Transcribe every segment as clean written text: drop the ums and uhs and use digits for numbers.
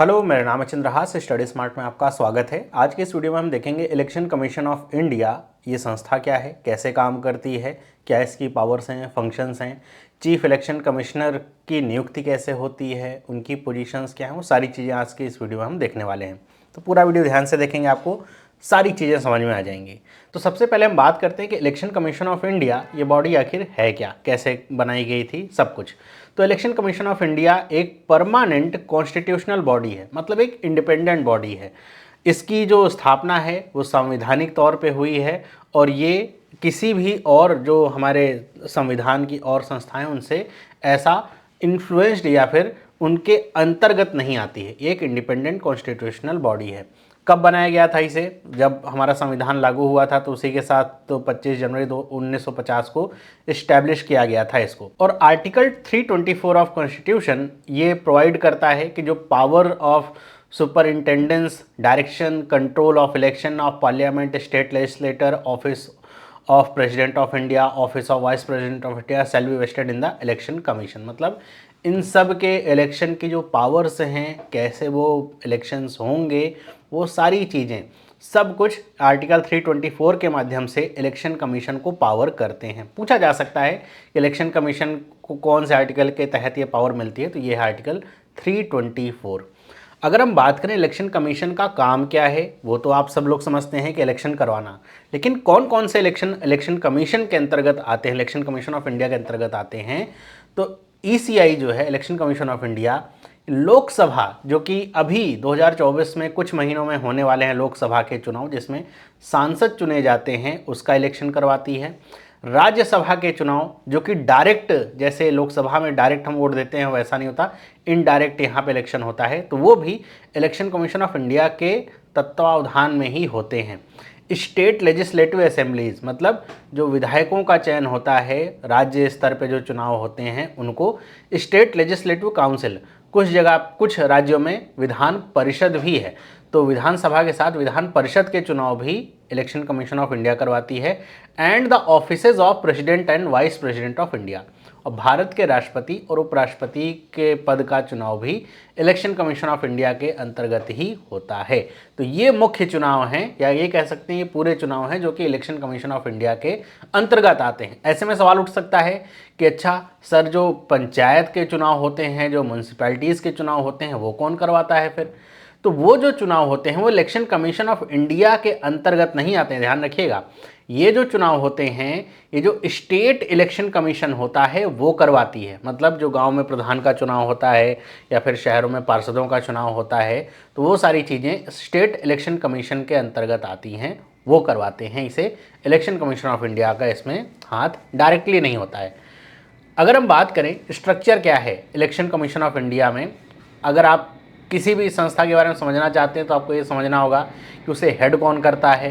Hello, मेरा नाम है चंद्रहास। स्टडी स्मार्ट में आपका स्वागत है। आज के इस वीडियो में हम देखेंगे इलेक्शन कमीशन ऑफ इंडिया ये संस्था क्या है, कैसे काम करती है, क्या इसकी पावर्स हैं, फंक्शंस हैं, चीफ इलेक्शन कमिश्नर की नियुक्ति कैसे होती है, उनकी पोजीशंस क्या हैं, वो सारी चीज़ें आज के इस वीडियो में हम देखने वाले हैं। तो पूरा वीडियो ध्यान से देखेंगे, आपको सारी चीज़ें समझ में आ जाएंगी। तो सबसे पहले हम बात करते हैं कि इलेक्शन कमीशन ऑफ इंडिया ये बॉडी आखिर है क्या, कैसे बनाई गई थी, सब कुछ। तो इलेक्शन कमीशन ऑफ इंडिया एक परमानेंट कॉन्स्टिट्यूशनल बॉडी है, मतलब एक इंडिपेंडेंट बॉडी है। इसकी जो स्थापना है वो संवैधानिक तौर पे हुई है और ये किसी भी और जो हमारे संविधान की और संस्थाएं उनसे ऐसा इन्फ्लुएंस्ड या फिर उनके अंतर्गत नहीं आती है। ये एक इंडिपेंडेंट कॉन्स्टिट्यूशनल बॉडी है। कब बनाया गया था इसे? जब हमारा संविधान लागू हुआ था तो उसी के साथ तो 25 जनवरी 1950 को इस्टेब्लिश किया गया था इसको। और आर्टिकल 324 ऑफ कॉन्स्टिट्यूशन ये प्रोवाइड करता है कि जो power of superintendence, direction, control of election of parliament, state legislature, office of president of India, office of vice president of India shall be vested in the election commission. मतलब इन सब के election की जो पावर्स हैं, कैसे वो elections होंगे, वो सारी चीज़ें सब कुछ आर्टिकल 324 के माध्यम से इलेक्शन कमीशन को पावर करते हैं। पूछा जा सकता है कि इलेक्शन कमीशन को कौन से आर्टिकल के तहत ये पावर मिलती है, तो ये है आर्टिकल 324। अगर हम बात करें इलेक्शन कमीशन का काम क्या है, वो तो आप सब लोग समझते हैं कि इलेक्शन करवाना। लेकिन कौन कौन से इलेक्शन कमीशन के अंतर्गत आते हैं, इलेक्शन कमीशन ऑफ इंडिया के अंतर्गत आते हैं? तो ईसीआई जो है, election commission of India, Lok Sabha जो कि अभी 2024 में कुछ महीनों में होने वाले हैं लोकसभा के चुनाव, जिसमें सांसद चुने जाते हैं, उसका इलेक्शन करवाती है। राज्यसभा के चुनाव जो कि डायरेक्ट, जैसे लोकसभा में डायरेक्ट हम वोट देते हैं वैसा नहीं होता, इनडायरेक्ट यहाँ पे इलेक्शन होता है, तो वो भी इलेक्शन कमीशन ऑफ इंडिया के तत्वावधान में ही होते हैं। स्टेट लेजिस्लेटिव असेंबलीज, मतलब जो विधायकों का चयन होता है, राज्य स्तर पे जो चुनाव होते हैं उनको स्टेट लेजिस्लेटिव काउंसिल, कुछ जगह कुछ राज्यों में विधान परिषद भी है, तो विधानसभा के साथ विधान परिषद के चुनाव भी इलेक्शन कमीशन ऑफ इंडिया करवाती है। And the offices of president and vice president of India, और भारत के राष्ट्रपति और उपराष्ट्रपति के पद का चुनाव भी इलेक्शन कमीशन ऑफ इंडिया के अंतर्गत ही होता है। तो ये मुख्य चुनाव हैं, या ये कह सकते हैं ये पूरे चुनाव हैं जो कि इलेक्शन कमीशन ऑफ इंडिया के अंतर्गत आते हैं। ऐसे में सवाल उठ सकता है कि अच्छा सर, जो पंचायत के चुनाव होते हैं, जो म्यूनसिपैलिटीज़ के चुनाव होते हैं, वो कौन करवाता है फिर? तो वो जो चुनाव होते हैं वो इलेक्शन कमीशन ऑफ इंडिया के अंतर्गत नहीं आते हैं, ध्यान रखिएगा। ये जो चुनाव होते हैं, ये जो स्टेट इलेक्शन कमीशन होता है वो करवाती है। मतलब जो गांव में प्रधान का चुनाव होता है या फिर शहरों में पार्षदों का चुनाव होता है, तो वो सारी चीज़ें स्टेट इलेक्शन कमीशन के अंतर्गत आती हैं, वो करवाते हैं। इसे इलेक्शन कमीशन ऑफ इंडिया का इसमें हाथ डायरेक्टली नहीं होता है। अगर हम बात करें स्ट्रक्चर क्या है इलेक्शन कमीशन ऑफ इंडिया में, अगर आप किसी भी संस्था के बारे में समझना चाहते हैं तो आपको ये समझना होगा कि उसे हेड कौन करता है,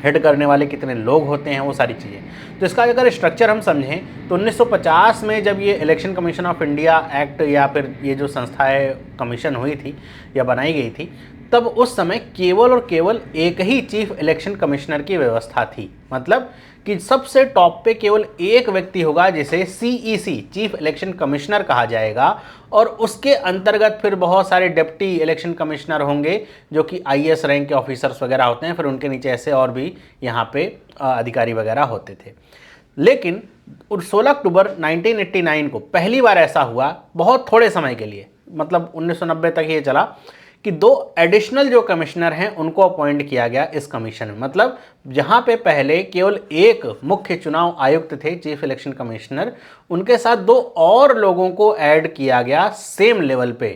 हेड करने वाले कितने लोग होते हैं, वो सारी चीज़ें। तो इसका अगर स्ट्रक्चर हम समझें तो 1950 में जब ये election commission of India act या फिर ये जो संस्था है कमीशन हुई थी या बनाई गई थी, तब उस समय केवल और केवल एक ही चीफ इलेक्शन कमिश्नर की व्यवस्था थी। मतलब कि सबसे टॉप पे केवल एक व्यक्ति होगा जिसे सीईसी, चीफ इलेक्शन कमिश्नर कहा जाएगा, और उसके अंतर्गत फिर बहुत सारे डिप्टी इलेक्शन कमिश्नर होंगे जो कि आईएएस रैंक के ऑफिसर्स वगैरह होते हैं, फिर उनके नीचे ऐसे और भी यहाँ पे अधिकारी वगैरह होते थे। लेकिन 16 अक्टूबर 1989 को पहली बार ऐसा हुआ, बहुत थोड़े समय के लिए, मतलब 1990 तक ये चला, कि 2 एडिशनल जो कमिश्नर हैं उनको अपॉइंट किया गया इस कमीशन में। मतलब जहां पे पहले केवल एक मुख्य चुनाव आयुक्त थे, चीफ इलेक्शन कमिश्नर, उनके साथ 2 और लोगों को ऐड किया गया सेम लेवल पे,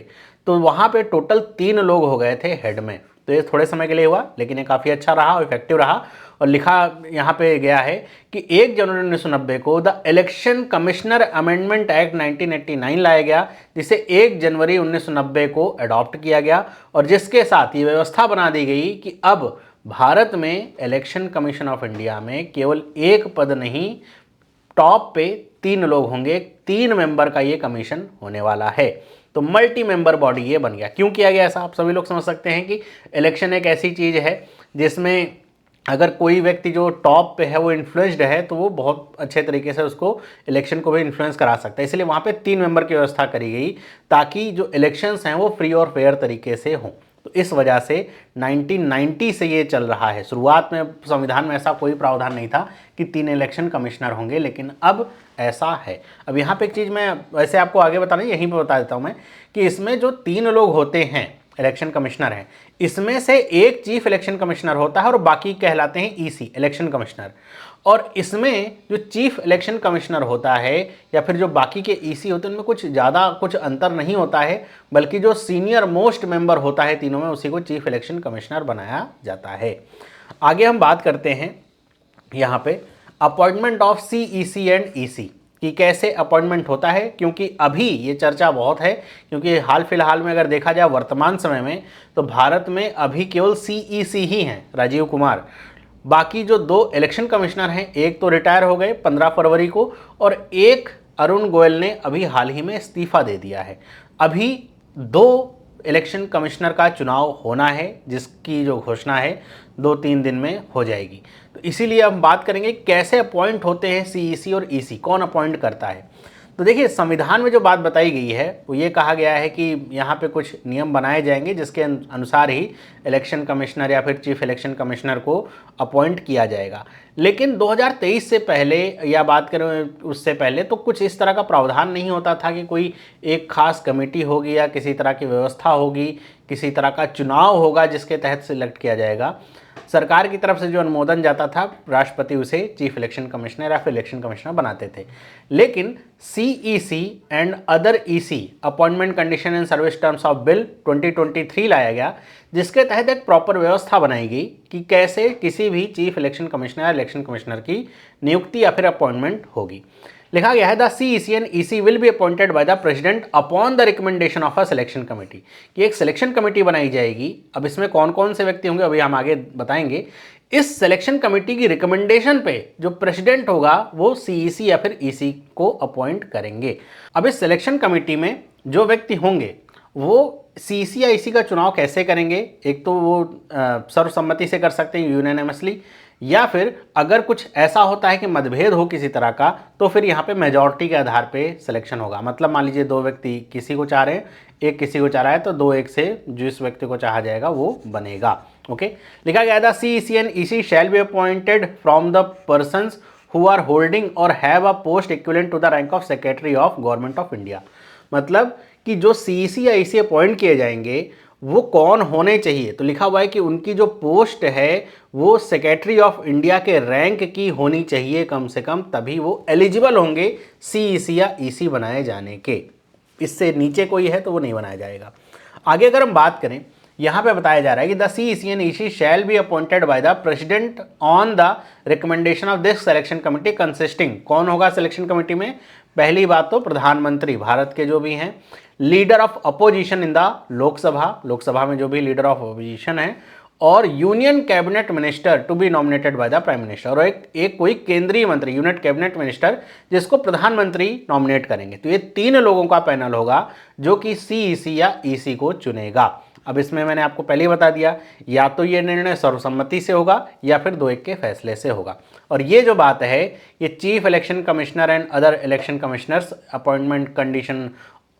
तो वहां पे टोटल 3 लोग हो गए थे हेड में। तो ये थोड़े समय के लिए हुआ, लेकिन ये काफ़ी अच्छा रहा और इफेक्टिव रहा। और लिखा यहाँ पे गया है कि 1 जनवरी 1990 को the election commissioner amendment act 1989 लाया गया, जिसे 1 जनवरी 1990 को अडॉप्ट किया गया, और जिसके साथ ये व्यवस्था बना दी गई कि अब भारत में इलेक्शन कमीशन ऑफ इंडिया में केवल एक पद नहीं, टॉप पे 3 लोग होंगे, 3 मेंबर का ये कमीशन होने वाला है। तो मल्टी मेंबर बॉडी ये बन गया। क्यों किया गया ऐसा? आप सभी लोग समझ सकते हैं कि इलेक्शन एक ऐसी चीज़ है जिसमें अगर कोई व्यक्ति जो टॉप पे है वो इन्फ्लुएंस्ड है तो वो बहुत अच्छे तरीके से उसको इलेक्शन को भी इन्फ्लुएंस करा सकता है। इसलिए वहाँ पे 3 मेंबर की व्यवस्था करी गई ताकि जो इलेक्शंस हैं वो फ्री और फेयर तरीके से हों। तो इस वजह से 1990 से ये चल रहा है। शुरुआत में संविधान में ऐसा कोई प्रावधान नहीं था कि 3 इलेक्शन कमिश्नर होंगे, लेकिन अब ऐसा है। अब यहाँ पे एक चीज़ मैं वैसे आपको आगे बताना, यहीं पे बता देता हूँ मैं कि इसमें जो 3 लोग होते हैं इलेक्शन कमिश्नर हैं, इसमें से एक चीफ इलेक्शन कमिश्नर होता है और बाकी कहलाते हैं ईसी इलेक्शन कमिश्नर। और इसमें जो चीफ इलेक्शन कमिश्नर होता है या फिर जो बाकी के ईसी होते हैं उनमें कुछ ज़्यादा कुछ अंतर नहीं होता है, बल्कि जो सीनियर मोस्ट मेंबर होता है तीनों में उसी को चीफ इलेक्शन कमिश्नर बनाया जाता है। आगे हम बात करते हैं यहाँ पे appointment of CEC and EC कि कैसे अपॉइंटमेंट होता है, क्योंकि अभी ये चर्चा बहुत है, क्योंकि हाल फिलहाल में अगर देखा जाए वर्तमान समय में तो भारत में अभी केवल सीईसी ही हैं, राजीव कुमार। बाकी जो 2 इलेक्शन कमिश्नर हैं, एक तो रिटायर हो गए 15 फरवरी को और एक अरुण गोयल ने अभी हाल ही में इस्तीफा दे दिया है। अभी 2 इलेक्शन कमिश्नर का चुनाव होना है जिसकी जो घोषणा है 2-3 दिन में हो जाएगी। तो इसीलिए हम बात करेंगे कैसे अपॉइंट होते हैं सीईसी और ईसी, कौन अपॉइंट करता है। तो देखिए संविधान में जो बात बताई गई है वो ये कहा गया है कि यहाँ पे कुछ नियम बनाए जाएंगे जिसके अनुसार ही इलेक्शन कमिश्नर या फिर चीफ इलेक्शन कमिश्नर को अपॉइंट किया जाएगा। लेकिन 2023 से पहले या बात करें उससे पहले तो कुछ इस तरह का प्रावधान नहीं होता था कि कोई एक खास कमेटी होगी या किसी तरह की व्यवस्था होगी, किसी तरह का चुनाव होगा जिसके तहत सिलेक्ट किया जाएगा। सरकार की तरफ से जो अनुमोदन जाता था राष्ट्रपति उसे चीफ इलेक्शन कमिश्नर या फिर इलेक्शन कमिश्नर बनाते थे। लेकिन CEC and other EC appointment condition and service terms of bill 2023 लाया गया, जिसके तहत एक प्रॉपर व्यवस्था बनाई गई कि कैसे किसी भी चीफ इलेक्शन कमिश्नर या इलेक्शन कमिश्नर की नियुक्ति या फिर अपॉइंटमेंट होगी। लिखा गया है the CEC and EC will be appointed by the president upon the recommendation of a selection committee, कि एक सिलेक्शन कमेटी बनाई जाएगी। अब इसमें कौन कौन से व्यक्ति होंगे अभी हम आगे बताएंगे। इस सिलेक्शन कमेटी की रिकमेंडेशन पे जो प्रेसिडेंट होगा वो सीईसी या फिर ईसी को अपॉइंट करेंगे। अब इस सिलेक्शन कमेटी में जो व्यक्ति होंगे वो सीईसी या ईसी का चुनाव कैसे करेंगे, एक तो वो सर्वसम्मति से कर सकते हैं यूनानिमसली, या फिर अगर कुछ ऐसा होता है कि मतभेद हो किसी तरह का तो फिर यहाँ पे मेजॉरिटी के आधार पे सिलेक्शन होगा। मतलब मान लीजिए 2 व्यक्ति किसी को चाह रहे हैं, एक किसी को चाह रहा है, तो 2-1 से जिस व्यक्ति को चाहा जाएगा वो बनेगा। ओके, लिखा गया था CEC and EC shall be appointed from the persons who are holding और have a post equivalent to the rank of secretary of government of India. मतलब कि जो सीईसी या ईसी अपॉइंट किए जाएंगे वो कौन होने चाहिए, तो लिखा हुआ है कि उनकी जो पोस्ट है वो सेक्रेटरी ऑफ इंडिया के रैंक की होनी चाहिए कम से कम, तभी वो एलिजिबल होंगे सीईसी या ईसी बनाए जाने के। इससे नीचे कोई है तो वो नहीं बनाया जाएगा। आगे अगर हम बात करें, यहाँ पे बताया जा रहा है कि the CEC and EC shall be appointed by the president on the recommendation of this selection committee consisting, कौन होगा सिलेक्शन कमेटी में, पहली बात तो प्रधानमंत्री भारत के जो भी हैं, leader of opposition in the Lok Sabha में जो भी लीडर ऑफ अपोजिशन है, और union cabinet minister to be nominated by the prime minister, और एक कोई केंद्रीय मंत्री यूनिट कैबिनेट मिनिस्टर जिसको प्रधानमंत्री नॉमिनेट करेंगे। तो ये 3 लोगों का पैनल होगा जो कि सीईसी या ईसी को चुनेगा। अब इसमें मैंने आपको पहले ही बता दिया, या तो ये निर्णय सर्वसम्मति से होगा या फिर 2-1 के फैसले से होगा। और ये जो बात है ये chief election commissioner and other election commissioners appointment condition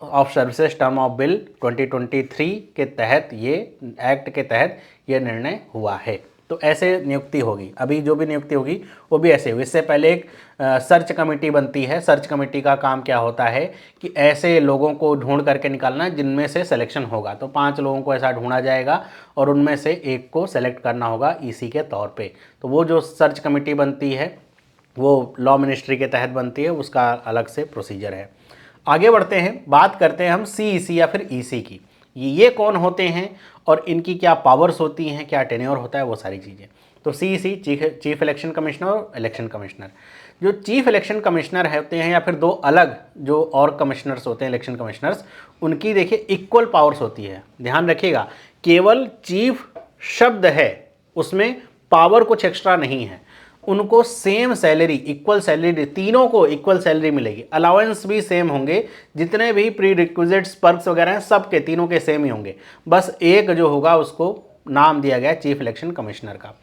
of services term of bill 2023 के तहत, ये एक्ट के तहत ये निर्णय हुआ है। तो ऐसे नियुक्ति होगी, अभी जो भी नियुक्ति होगी वो भी ऐसे होगी। इससे पहले एक सर्च कमेटी बनती है। सर्च कमेटी का काम क्या होता है कि ऐसे लोगों को ढूंढ करके निकालना जिनमें से सिलेक्शन होगा। तो 5 लोगों को ऐसा ढूंढा जाएगा और उनमें से एक को सेलेक्ट करना होगा ईसी के तौर पे। तो वो जो सर्च कमेटी बनती है वो लॉ मिनिस्ट्री के तहत बनती है, उसका अलग से प्रोसीजर है। आगे बढ़ते हैं, बात करते हैं हम सीईसी या फिर ईसी की। ये कौन होते हैं और इनकी क्या पावर्स होती हैं, क्या टेन्योर होता है, वो सारी चीज़ें। तो सीईसी चीफ इलेक्शन कमिश्नर और इलेक्शन कमिश्नर। जो चीफ इलेक्शन कमिश्नर होते हैं या फिर 2 अलग जो और कमिश्नर्स होते हैं इलेक्शन कमिश्नर्स, उनकी देखिए इक्वल पावर्स होती है। ध्यान रखिएगा, केवल चीफ शब्द है, उसमें पावर कुछ एक्स्ट्रा नहीं है। उनको सेम सैलरी, इक्वल सैलरी, तीनों को इक्वल सैलरी मिलेगी। अलाउंस भी सेम होंगे, जितने भी प्री रिक्विजिट्स पर्क्स वगैरह हैं सब के तीनों के सेम ही होंगे। बस एक जो होगा उसको नाम दिया गया चीफ इलेक्शन कमिश्नर का।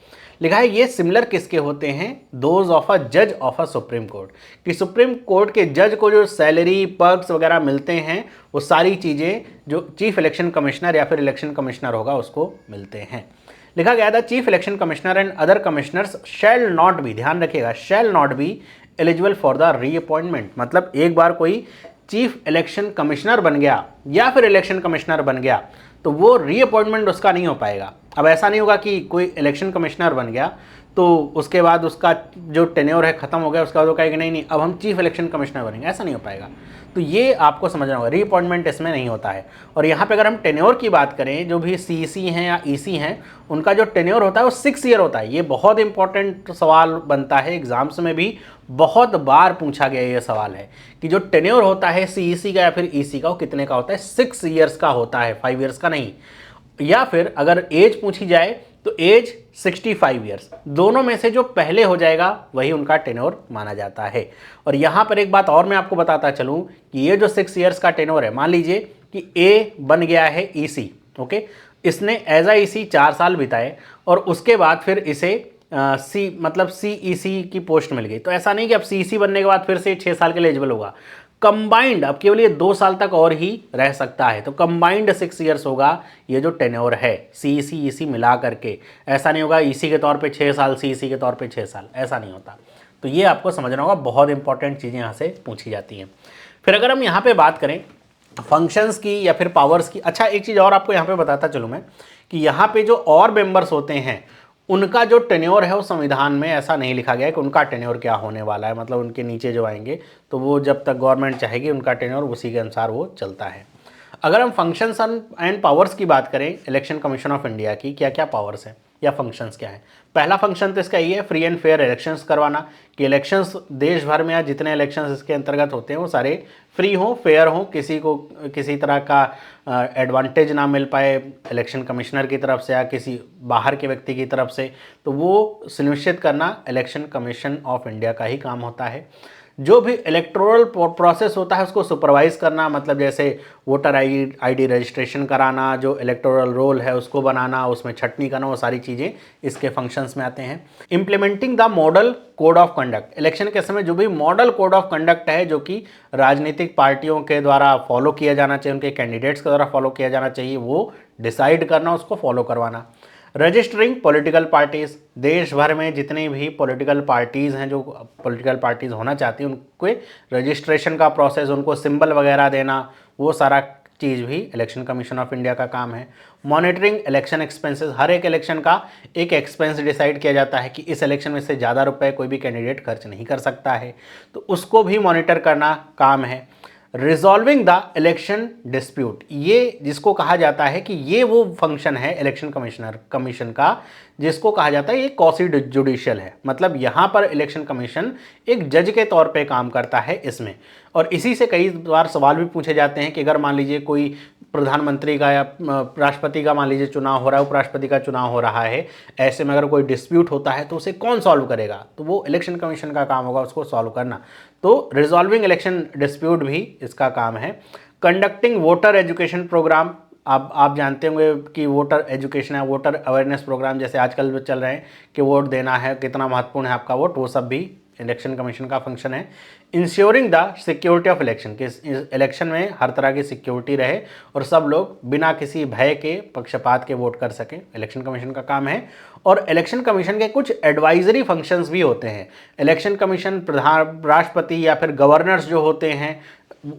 लिखा है ये सिमिलर किसके होते हैं, दोज ऑफ अ जज ऑफ अ सुप्रीम कोर्ट, कि सुप्रीम कोर्ट के जज को जो सैलरी पर्क्स वगैरह मिलते हैं वो सारी चीज़ें जो चीफ इलेक्शन कमिश्नर या फिर इलेक्शन कमिश्नर होगा उसको मिलते हैं। लिखा गया था chief election commissioner and other commissioners shall not be, ध्यान रखिएगा, shall not be eligible for the reappointment. मतलब एक बार कोई चीफ इलेक्शन कमिश्नर बन गया या फिर इलेक्शन कमिश्नर बन गया तो वो रीअपॉइंटमेंट उसका नहीं हो पाएगा। अब ऐसा नहीं होगा कि कोई इलेक्शन कमिश्नर बन गया तो उसके बाद उसका जो टेन्योर है खत्म हो गया, उसके बाद वो कहेगा नहीं अब हम चीफ इलेक्शन कमिश्नर बनेंगे, ऐसा नहीं हो पाएगा। तो ये आपको समझना होगा, रीअपॉइंटमेंट इसमें नहीं होता है। और यहाँ पे अगर हम टेन्योर की बात करें, जो भी सीईसी हैं या ईसी हैं उनका जो टेन्योर होता है वो 6 ईयर होता है। ये बहुत इंपॉर्टेंट सवाल बनता है, एग्जाम्स में भी बहुत बार पूछा गया ये सवाल है कि जो टेन्योर होता है सीईसी का या फिर ईसी का वो कितने का होता है, 6 ईयर्स का होता है, 5 ईयर्स का नहीं। या फिर अगर एज पूछी जाए तो एज 65 ईयर्स, दोनों में से जो पहले हो जाएगा वही उनका टेन्योर माना जाता है। और यहाँ पर एक बात और मैं आपको बताता चलूँ कि ये जो 6 ईयर्स का टेन्योर है, मान लीजिए कि ए बन गया है ईसी, ओके, इसने एज आ ईसी 4 साल बिताए और उसके बाद फिर इसे सीईसी की पोस्ट मिल गई। तो ऐसा नहीं कि अब सीईसी बनने के बाद फिर से 6 साल के लिए एलिजिबल होगा, कंबाइंड अब केवल ये 2 साल तक और ही रह सकता है। तो कंबाइंड 6 ईयर्स होगा ये जो टेन्योर है सीईसी ईसी मिला करके। ऐसा नहीं होगा ईसी के तौर पे 6 साल सीईसी के तौर पे 6 साल, ऐसा नहीं होता। तो ये आपको समझना होगा, बहुत इंपॉर्टेंट चीज़ें यहाँ से पूछी जाती हैं। फिर अगर हम यहाँ पे बात करें फंक्शंस की या फिर पावर्स की, अच्छा एक चीज़ और आपको यहाँ पे बताता चलूँ मैं कि यहाँ पे जो और मेंबर्स होते हैं उनका जो टेन्योर है वो संविधान में ऐसा नहीं लिखा गया है कि उनका टेन्योर क्या होने वाला है। मतलब उनके नीचे जो आएंगे तो वो जब तक गवर्नमेंट चाहेगी उनका टेन्योर उसी के अनुसार वो चलता है। अगर हम फंक्शंस एंड पावर्स की बात करें इलेक्शन कमीशन ऑफ इंडिया की, क्या क्या पावर्स हैं या फंक्शंस क्या है। पहला फंक्शन तो इसका ये है फ्री एंड फेयर इलेक्शंस करवाना, कि इलेक्शंस देश भर में या जितने इलेक्शंस इसके अंतर्गत होते हैं वो सारे फ्री हों, फेयर हों, किसी को किसी तरह का एडवांटेज ना मिल पाए इलेक्शन कमिश्नर की तरफ से या किसी बाहर के व्यक्ति की तरफ से, तो वो सुनिश्चित करना इलेक्शन कमीशन ऑफ इंडिया का ही काम होता है। जो भी इलेक्टोरल प्रोसेस होता है उसको सुपरवाइज करना, मतलब जैसे वोटर आईडी रजिस्ट्रेशन कराना, जो इलेक्टोरल रोल है उसको बनाना, उसमें छटनी करना, वो सारी चीज़ें इसके फंक्शंस में आते हैं। Implementing the model code of conduct, election के समय जो भी मॉडल कोड ऑफ कंडक्ट है जो कि राजनीतिक पार्टियों के द्वारा फॉलो किया जाना चाहिए, उनके कैंडिडेट्स के द्वारा फॉलो किया जाना चाहिए, वो डिसाइड करना, उसको फॉलो करवाना। रजिस्टरिंग पॉलिटिकल पार्टीज़, देश भर में जितनी भी पॉलिटिकल पार्टीज़ हैं जो पॉलिटिकल पार्टीज़ होना चाहती हैं उनके रजिस्ट्रेशन का प्रोसेस, उनको सिंबल वगैरह देना, वो सारा चीज़ भी इलेक्शन कमीशन ऑफ इंडिया का काम है। मॉनिटरिंग इलेक्शन एक्सपेंसेस, हर एक इलेक्शन का एक एक्सपेंस डिसाइड किया जाता है कि इस इलेक्शन में से ज़्यादा रुपए कोई भी कैंडिडेट खर्च नहीं कर सकता है, तो उसको भी मॉनिटर करना काम है। रिजॉल्विंग द इलेक्शन डिस्प्यूट, ये जिसको कहा जाता है कि ये वो फंक्शन है इलेक्शन कमीशन का जिसको कहा जाता है ये क्वासी जुडिशियल है। मतलब यहाँ पर इलेक्शन कमीशन एक जज के तौर पे काम करता है इसमें। और इसी से कई बार सवाल भी पूछे जाते हैं कि अगर मान लीजिए कोई प्रधानमंत्री का या राष्ट्रपति का मान लीजिए चुनाव हो रहा है, उपराष्ट्रपति का चुनाव हो रहा है, ऐसे में अगर कोई डिस्प्यूट होता है तो उसे कौन सॉल्व करेगा, तो वो इलेक्शन कमीशन का काम होगा उसको सॉल्व करना। तो रिजॉल्विंग इलेक्शन डिस्प्यूट भी इसका काम है। कंडक्टिंग वोटर एजुकेशन प्रोग्राम, आप जानते होंगे कि वोटर एजुकेशन है, वोटर अवेयरनेस प्रोग्राम जैसे आजकल जो चल रहे हैं कि वोट देना है, कितना महत्वपूर्ण है आपका वोट, वो सब भी इलेक्शन कमीशन का फंक्शन है। Ensuring the security of election, कि इलेक्शन में हर तरह की सिक्योरिटी रहे और सब लोग बिना किसी भय के पक्षपात के वोट कर सकें, इलेक्शन कमीशन का काम है। और इलेक्शन कमीशन के कुछ एडवाइजरी फंक्शंस भी होते हैं। इलेक्शन कमीशन प्रधान राष्ट्रपति या फिर गवर्नर्स जो होते हैं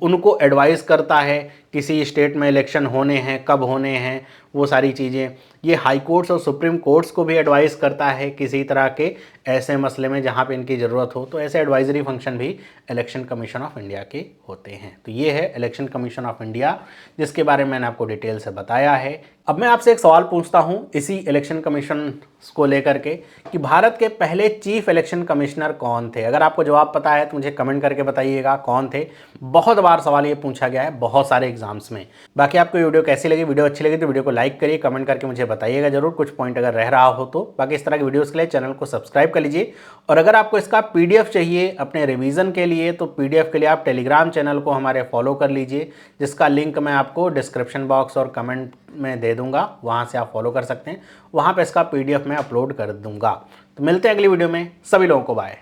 उनको एडवाइस करता है किसी स्टेट में इलेक्शन होने हैं, कब होने हैं, वो सारी चीज़ें। ये हाई कोर्ट्स और सुप्रीम कोर्ट्स को भी एडवाइस करता है किसी तरह के ऐसे मसले में जहाँ पे इनकी ज़रूरत हो। तो ऐसे एडवाइजरी फंक्शन भी इलेक्शन कमीशन ऑफ इंडिया के होते हैं। तो ये है इलेक्शन कमीशन ऑफ इंडिया जिसके बारे में मैंने आपको डिटेल से बताया है। अब मैं आपसे एक सवाल पूछता हूँ इसी इलेक्शन कमीशन को लेकर के कि भारत के पहले चीफ इलेक्शन कमिश्नर कौन थे। अगर आपको जवाब पता है तो मुझे कमेंट करके बताइएगा कौन थे। बहुत बार सवाल ये पूछा गया है, बहुत सारे एग्जाम्स में। बाकी आपको वीडियो कैसी लगी, वीडियो अच्छी लगी तो वीडियो को लाइक करिए, कमेंट करके मुझे बताइएगा जरूर, कुछ पॉइंट अगर रह रहा हो तो। बाकी इस तरह की वीडियोज़ के लिए चैनल को सब्सक्राइब कर लीजिए। और अगर आपको इसका PDF चाहिए अपने रिवीजन के लिए तो PDF के लिए आप टेलीग्राम चैनल को हमारे फॉलो कर लीजिए, जिसका लिंक मैं आपको डिस्क्रिप्शन बॉक्स और कमेंट में दे दूंगा, वहाँ से आप फॉलो कर सकते हैं। वहाँ पे इसका PDF मैं अपलोड कर दूंगा। तो मिलते हैं अगली वीडियो में, सभी लोगों को बाय।